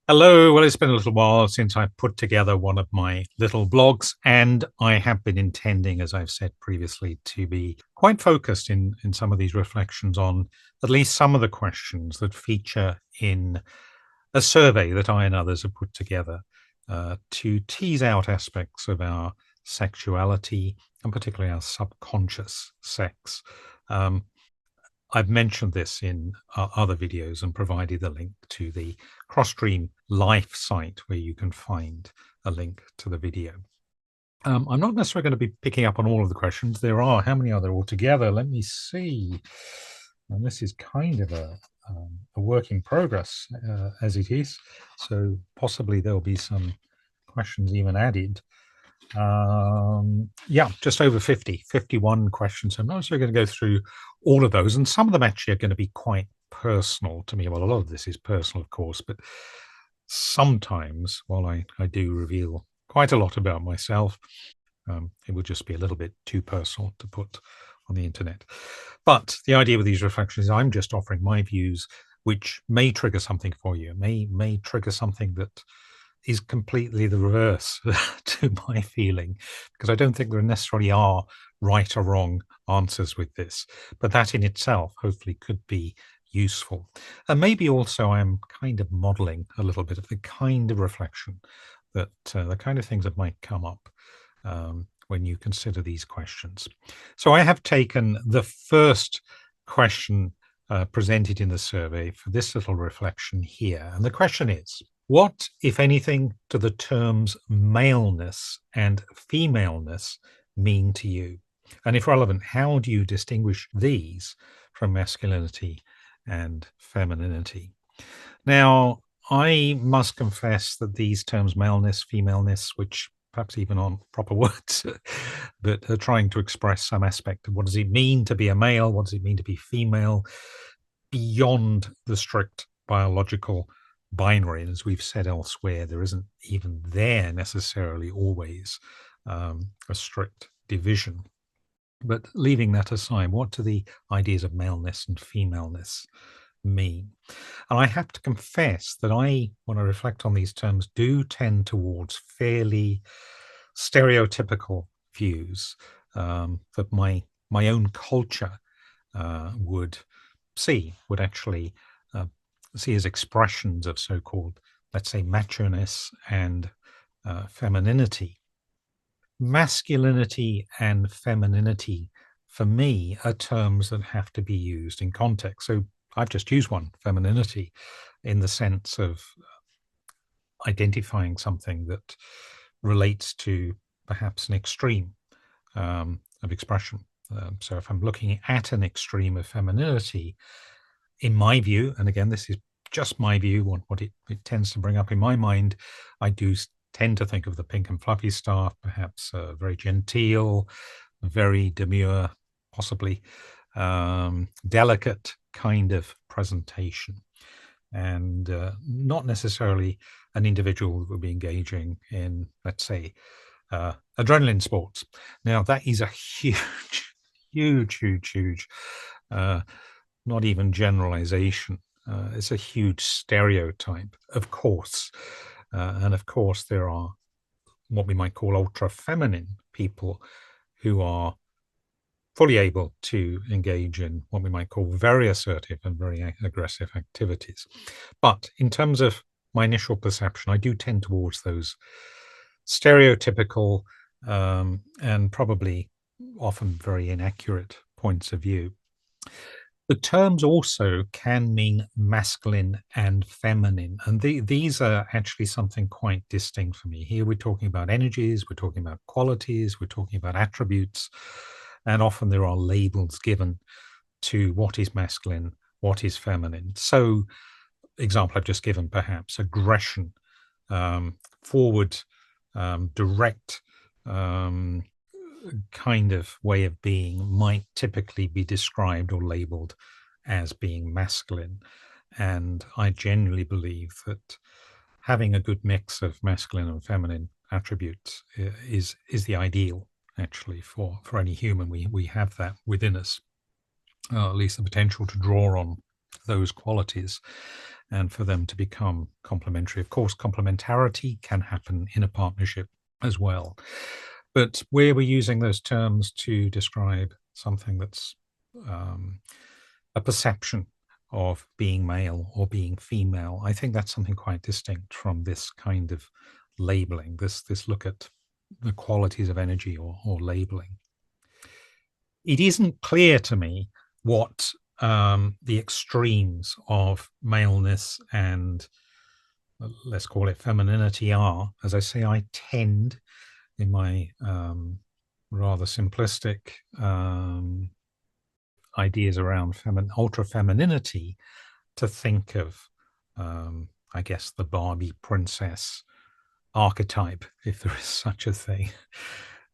Hello. Well, it's been a little while since I put together one of my little blogs, and I have been intending, as I've said previously, to be quite focused in some of these reflections on at least some of the questions that feature in a survey that I and others have put together to tease out aspects of our sexuality and particularly our subconscious sex. Um, I've mentioned this in other videos and provided a link to the CrossStream Life site where you can find a link to the video. I'm not necessarily going to be picking up on all of the questions. There are, how many are there altogether? Let me see. And this is kind of a work in progress as it is. So possibly there'll be some questions even added. Yeah, just over 51 questions. I'm not necessarily going to go through all of those, and some of them actually are going to be quite personal to me. Well, a lot of this is personal, of course, but sometimes while I do reveal quite a lot about myself, it would just be a little bit too personal to put on the internet. But the idea with these reflections is I'm just offering my views, which may trigger something for you, may trigger something that is completely the reverse to my feeling, because I don't think there necessarily are right or wrong answers with this, but that in itself hopefully could be useful. And maybe also I'm kind of modeling a little bit of the kind of reflection that the kind of things that might come up when you consider these questions. So I have taken the first question presented in the survey for this little reflection here. And the question is, what, if anything, do the terms maleness and femaleness mean to you? And if relevant, how do you distinguish these from masculinity and femininity? Now, I must confess that these terms maleness, femaleness, which perhaps even aren't proper words, but are trying to express some aspect of what does it mean to be a male, what does it mean to be female, beyond the strict biological binary. And as we've said elsewhere, there isn't even there necessarily always a strict division. But leaving that aside, what do the ideas of maleness and femaleness mean? And I have to confess that when I reflect on these terms, do tend towards fairly stereotypical views that my own culture would actually see as expressions of so-called, let's say, macho-ness and femininity. Masculinity and femininity, for me, are terms that have to be used in context. So I've just used one, femininity, in the sense of identifying something that relates to perhaps an extreme of expression. So if I'm looking at an extreme of femininity, in my view, and again, this is just my view, what it tends to bring up in my mind, I do tend to think of the pink and fluffy stuff, perhaps very genteel, very demure, possibly delicate kind of presentation. And not necessarily an individual that would be engaging in, let's say, adrenaline sports. Now, that is a huge, huge, not even generalization. It's a huge stereotype, of course. And of course, there are what we might call ultra feminine people who are fully able to engage in what we might call very assertive and very aggressive activities. But in terms of my initial perception, I do tend towards those stereotypical and probably often very inaccurate points of view. The terms also can mean masculine and feminine, and these are actually something quite distinct for me. Here we're talking about energies, we're talking about qualities, we're talking about attributes, and often there are labels given to what is masculine, what is feminine. So, example I've just given, perhaps aggression, forward, direct, kind of way of being might typically be described or labeled as being masculine. And I genuinely believe that having a good mix of masculine and feminine attributes is the ideal, actually, for any human. We have that within us, at least the potential to draw on those qualities. and for them to become complementary. Of course, complementarity can happen in a partnership as well. But where we're using those terms to describe something that's a perception of being male or being female, I think that's something quite distinct from this kind of labeling, this look at the qualities of energy or labeling. It isn't clear to me what the extremes of maleness and let's call it femininity are. As I say, I tend in my rather simplistic ideas around ultra femininity to think of, I guess, the Barbie princess archetype, if there is such a thing.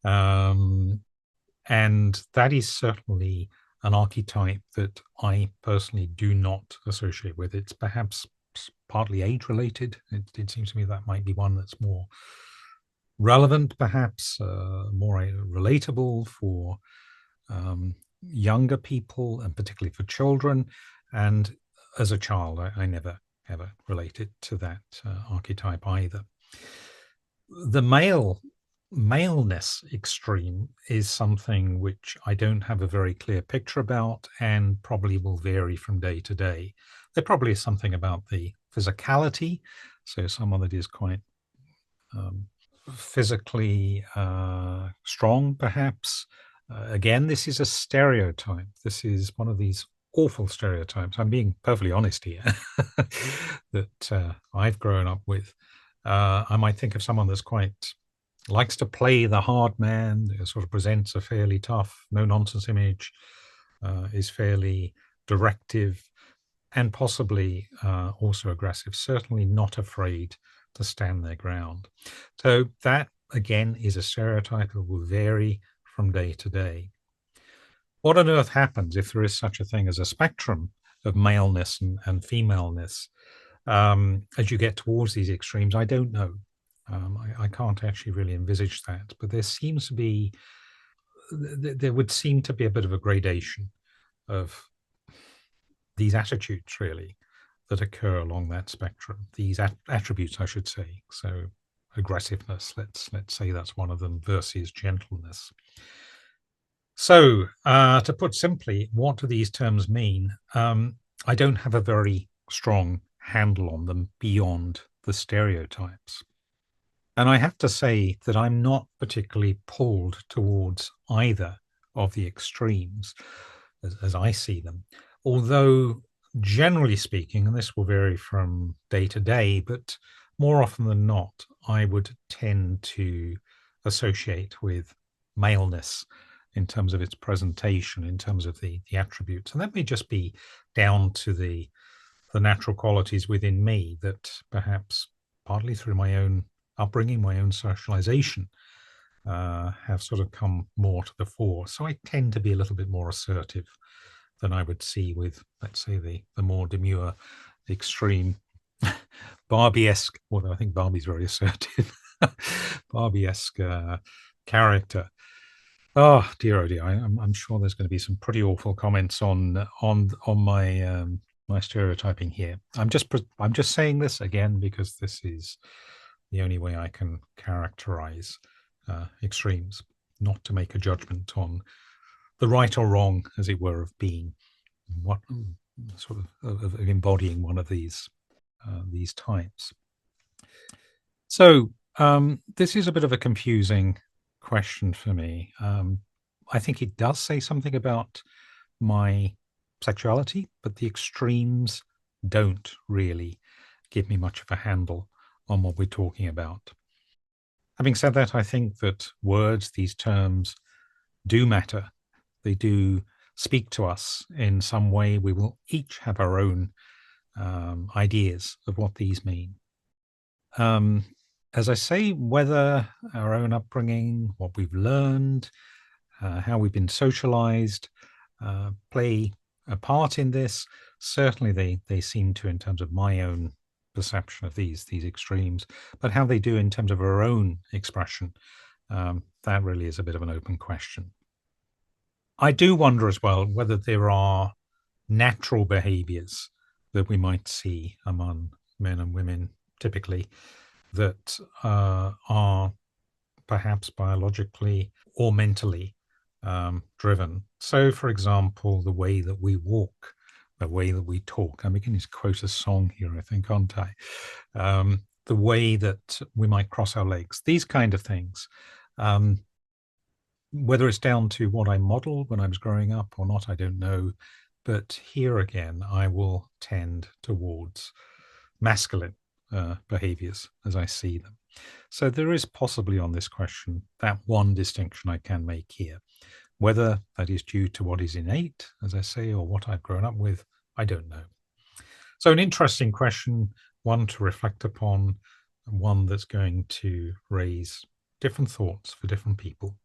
And that is certainly an archetype that I personally do not associate with. It's perhaps partly age related. It seems to me that might be one that's more relevant, perhaps more relatable for younger people and particularly for children. And as a child, I never ever related to that archetype either. The maleness extreme is something which I don't have a very clear picture about and probably will vary from day to day. There probably is something about the physicality, so someone that is quite physically strong, perhaps. Again, this is a stereotype. This is one of these awful stereotypes. I'm being perfectly honest here that I've grown up with. I might think of someone that's quite likes to play the hard man, sort of presents a fairly tough, no nonsense image, is fairly directive, and possibly also aggressive, certainly not afraid to stand their ground. So that, again, is a stereotype that will vary from day to day. What on earth happens if there is such a thing as a spectrum of maleness and femaleness as you get towards these extremes? I don't know. I can't actually really envisage that, but there seems to be, there would seem to be a bit of a gradation of these attitudes, really, that occur along that spectrum. These attributes, I should say. So aggressiveness, let's say that's one of them, versus gentleness. So to put simply, what do these terms mean? I don't have a very strong handle on them beyond the stereotypes. And I have to say that I'm not particularly pulled towards either of the extremes as I see them. Although, generally speaking, and this will vary from day to day, but more often than not, I would tend to associate with maleness in terms of its presentation, in terms of the attributes. And that may just be down to the natural qualities within me that perhaps partly through my own upbringing, my own socialization, have sort of come more to the fore. So I tend to be a little bit more assertive than I would see with, let's say, the more demure, extreme Barbie-esque, although I think Barbie's very assertive, Barbie-esque character. Oh dear, I'm sure there's going to be some pretty awful comments on my my stereotyping here. I'm just saying this again because this is the only way I can characterize extremes, not to make a judgment on the right or wrong, as it were, of being what sort of embodying one of these types. So this is a bit of a confusing question for me. I think it does say something about my sexuality, but the extremes don't really give me much of a handle on what we're talking about. Having said that, I think that words, these terms, do matter. They do speak to us in some way. We will each have our own ideas of what these mean. As I say, whether our own upbringing, what we've learned, how we've been socialized, play a part in this, certainly they seem to, in terms of my own perception of these extremes, but how they do in terms of our own expression, that really is a bit of an open question. I do wonder as well whether there are natural behaviors that we might see among men and women typically that are perhaps biologically or mentally driven. So, for example, the way that we walk, the way that we talk. I'm beginning to quote a song here, I think, aren't I? The way that we might cross our legs, these kind of things. Whether it's down to what I modeled when I was growing up or not, I don't know. But here again, I will tend towards masculine behaviors as I see them. So there is possibly on this question that one distinction I can make here. Whether that is due to what is innate, as I say, or what I've grown up with, I don't know. So an interesting question, one to reflect upon, and one that's going to raise different thoughts for different people.